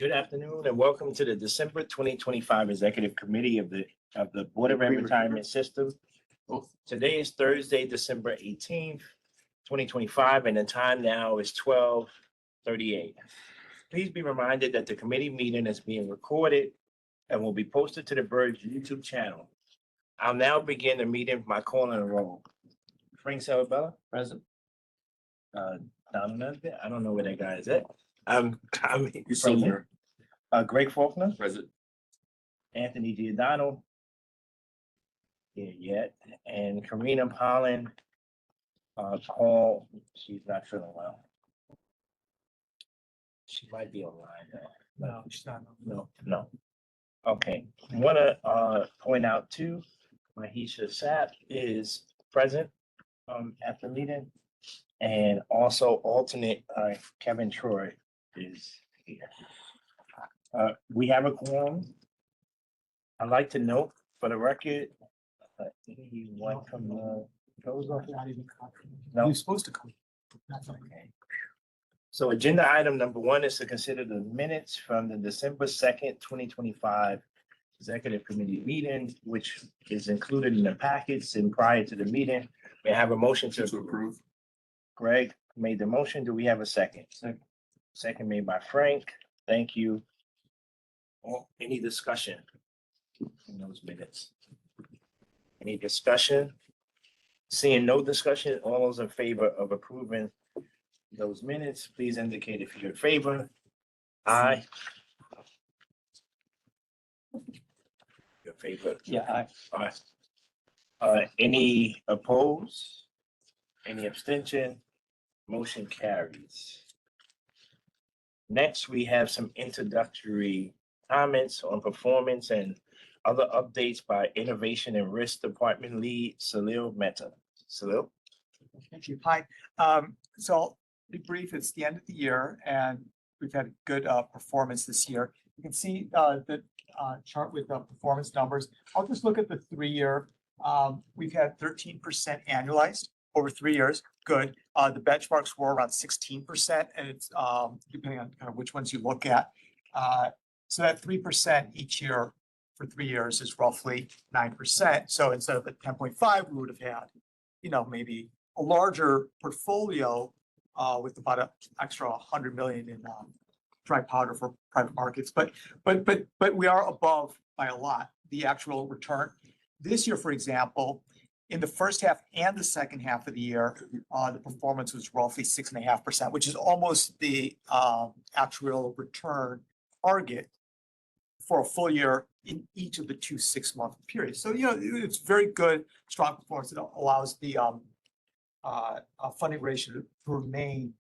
Good afternoon and welcome to the December 2025 Executive Committee of the Board of Retirement System. Today is Thursday, December 18th, 2025, and the time now is 12:38. Please be reminded that the committee meeting is being recorded and will be posted to the BERS YouTube channel. I'll now begin the meeting by calling a roll. Frank Salabella, present. Donald, I don't know where that guy is at. Present. Greg Faulkner. Present. Anthony Giordano. Here yet. And Karina Pollen. Paul, she's not feeling well. She might be online though. No, she's not. No. Okay. I want to point out too, Mahisha Sapp is present at the meeting. And also alternate Kevin Troy is here. We have a quorum. I'd like to note for the record, anyone from the goes off? No. You're supposed to come. That's okay. So agenda item number 1 is to consider the minutes from the December 2nd, 2025 Executive Committee meeting, which is included in the packets and prior to the meeting. We have a motion to approve. Greg made the motion. Do we have a second? Second made by Frank. Thank you. Any discussion in those minutes? Any discussion? Seeing no discussion, all those in favor of approving those minutes, please indicate if you're in favor. Aye. Your favor? Yeah, Aye. Any opposed? Any abstention? Motion carries. Next, we have some introductory comments on performance and other updates by Innovation and Risk Department Lead Salil Mehta. Salil? thank you. Hi. So I'll be brief. It's the end of the year and we've had good performance this year. You can see the chart with the performance numbers. I'll just look at the 3-year. We've had 13% annualized over 3 years. Good. The benchmarks were around 16%, and it's depending on kind of which ones you look at. So that 3% each year for 3 years is roughly 9%. So instead of the 10.5, we would have had, maybe a larger portfolio with about an extra 100 million in dry powder for private markets. But we are above by a lot the actual return. This year, for example, in the first half and the second half of the year, the performance was roughly 6.5%, which is almost the actual return target for a full year in each of the 2 6-month periods. So, it's very good, strong performance. It allows the funding ratio to remain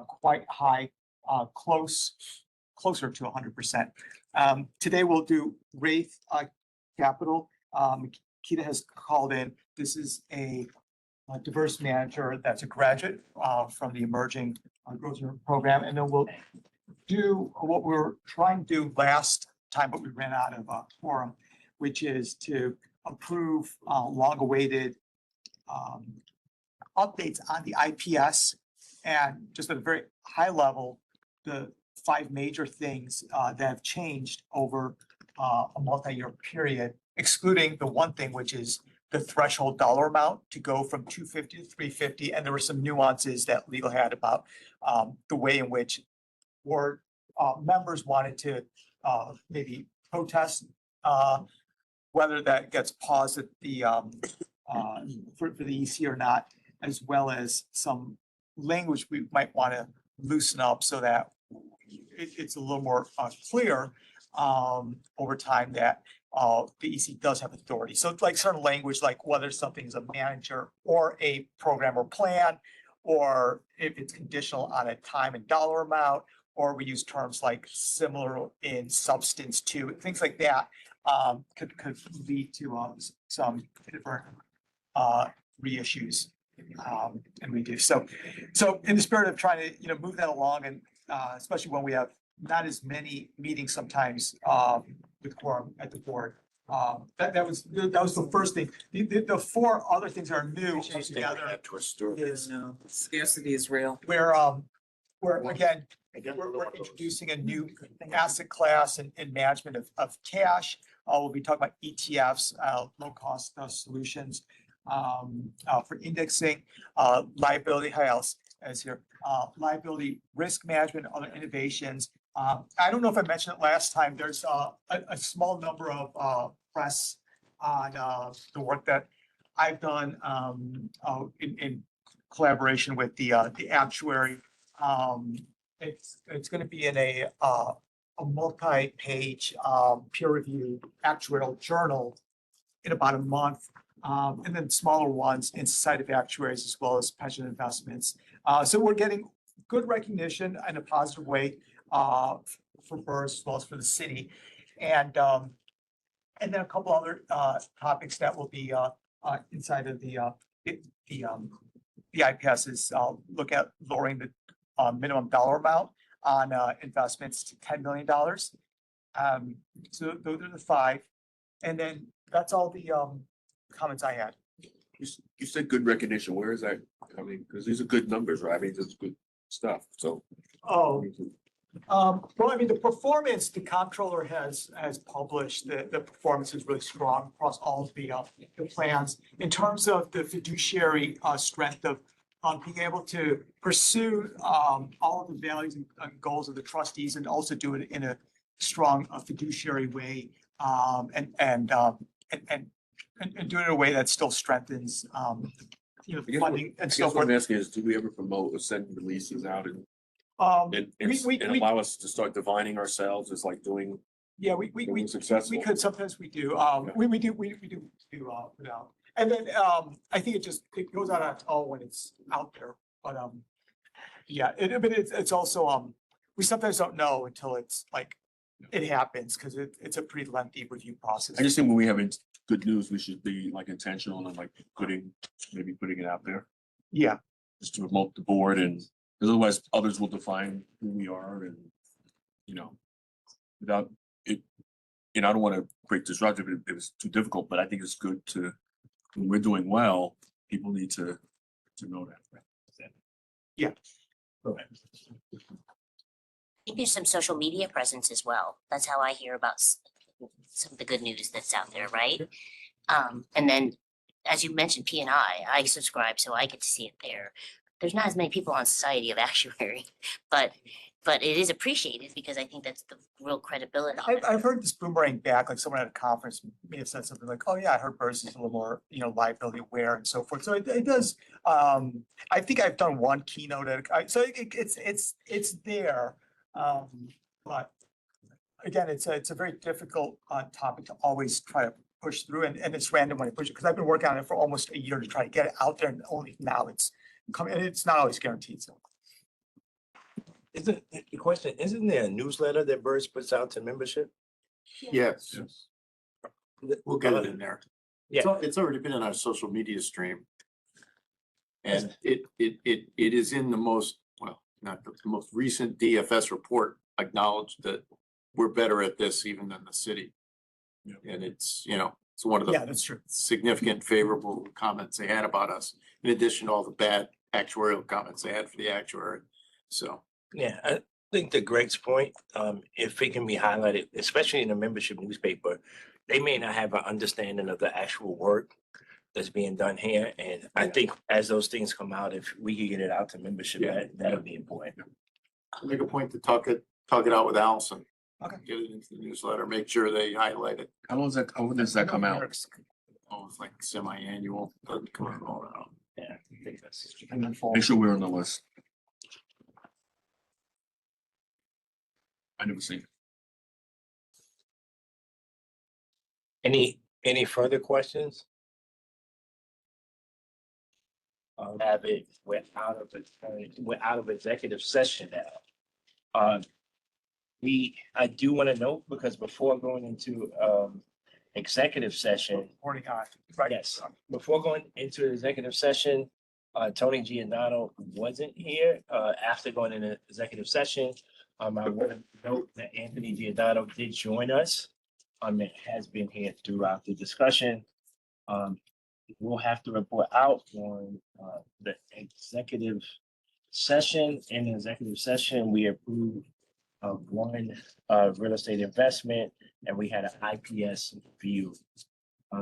quite high, closer to 100%. Today, we'll do Wraith Capital. Kita has called in. This is a diverse manager that's a graduate from the Emerging Growth Program. And then we'll do what we were trying to do last time, but we ran out of quorum, which is to approve long-awaited updates on the IPS. And just at a very high level, the 5 major things that have changed over a multi-year period, excluding the one thing, which is the threshold dollar amount to go from 250 to 350. And there were some nuances that legal had about the way in which board members wanted to maybe protest whether that gets paused at the for the EC or not, as well as some language we might want to loosen up so that it's a little more clear over time that the EC does have authority. So like certain language, like whether something's a manager or a program or plan, or if it's conditional on a time and dollar amount, or we use terms like similar in substance to, things like that could lead to some different reissues. And we do. So in the spirit of trying to, move that along, and especially when we have not as many meetings sometimes with quorum at the board. That was the first thing. The 4 other things that are new together To a store. is No, scarcity is real. where we're again, we're introducing a new asset class and management of cash. We'll be talking about ETFs, low cost solutions for indexing, liability, how else is here? Liability risk management, other innovations. I don't know if I mentioned it last time, there's a small number of press on the work that I've done in collaboration with the actuary. It's going to be in a multi-page peer-reviewed actuarial journal in about a month, and then smaller ones in Society of Actuaries as well as pension investments. So we're getting good recognition in a positive way for BERS as well as for the city, and then a couple other topics that will be inside of the IPS's look at lowering the minimum dollar amount on investments to $10 million. So those are the 5. And then that's all the comments I had. You said good recognition. Where is that coming? Because these are good numbers, right? I mean, this is good stuff. So. Oh, well, I mean, the performance, the comptroller has published, the performance is really strong across all of the plans. In terms of the fiduciary strength of being able to pursue all of the values and goals of the trustees and also do it in a strong fiduciary way, and do it in a way that still strengthens funding and so What I'm forth. asking is, do we ever promote or send releases out and We allow us to start defining ourselves as like doing successful? we could, sometimes we do, we do put out. And then, I think it goes out at all when it's out there, but, yeah, but it's also, we sometimes don't know until it's like, it happens, because it's a pretty lengthy review process. I just think when we have good news, we should be like intentional and like putting it out there. Yeah, Just to promote the board, and because otherwise others will define who we are, and without it, I don't want to create disruptive if it was too difficult, but I think it's good to, when we're doing well, people need to know that. yeah. Okay. I think there's some social media presence as well. That's how I hear about some of the good news that's out there, right? And then, as you mentioned, I subscribe, so I get to see it there. There's not as many people on Society of Actuary, but it is appreciated because I think that's the real credibility. I've heard this boomerang back, like someone at a conference may have said something like, oh yeah, I heard BERS is a little more, liability aware and so forth. So it does, I think I've done one keynote so it's there. But again, it's a very difficult topic to always try to push through, and it's random when I push it, because I've been working on it for almost a year to try to get it out there, and only now it's coming, and it's not always guaranteed, so. Isn't there a newsletter that BERS puts out to membership? Yes, we'll get it in there. Yeah. It's already been in our social media stream. And it is in the most, well, not the most recent DFS report acknowledged that we're better at this even than the city. Yeah. And it's, it's one of Yeah, the that's true. significant favorable comments they had about us, in addition to all the bad actuarial comments they had for the actuary. So. Yeah, I think to Greg's point, if it can be highlighted, especially in a membership newspaper, they may not have an understanding of the actual work that's being done here. And I think as those things come out, if we could get it out to membership, that would be important. Make a point to talk it out with Allison. Okay. Get it into the newsletter, make sure they highlight it. How does that come out? Oh, it's like semi-annual, doesn't come out all around. Yeah, I think that's. And then fall. Make sure we're on the list. I never seen it. Any further questions? We're out of executive session now. I do want to note, because before going into executive session, Morning, right? yes, before going into executive session, Tony Giordano wasn't here. After going into executive session, I want to note that Anthony Giordano did join us. It has been here throughout the discussion. We'll have to report out on the executive session. In the executive session, we approved one real estate investment, and we had an IPS view.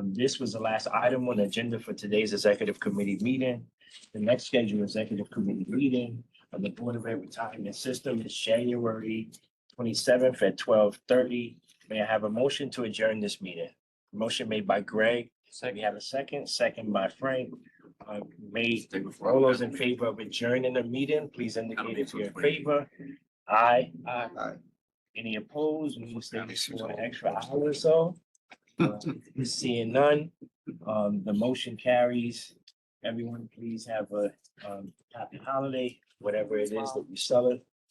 This was the last item on the agenda for today's executive committee meeting. The next scheduled executive committee meeting of the Board of Ed Retirement System is January 27th at 12:30. May I have a motion to adjourn this meeting? Motion made by Greg. We have a second by Frank. All those in favor of adjourning the meeting, please indicate if you're in favor. Aye. Aye. Any opposed? We will stay for an extra hour or so. Seeing none, the motion carries. Everyone, please have a happy holiday, whatever it is that you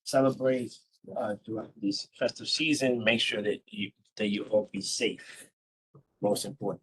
celebrate throughout this festive season. Make sure that you all be safe. Most important.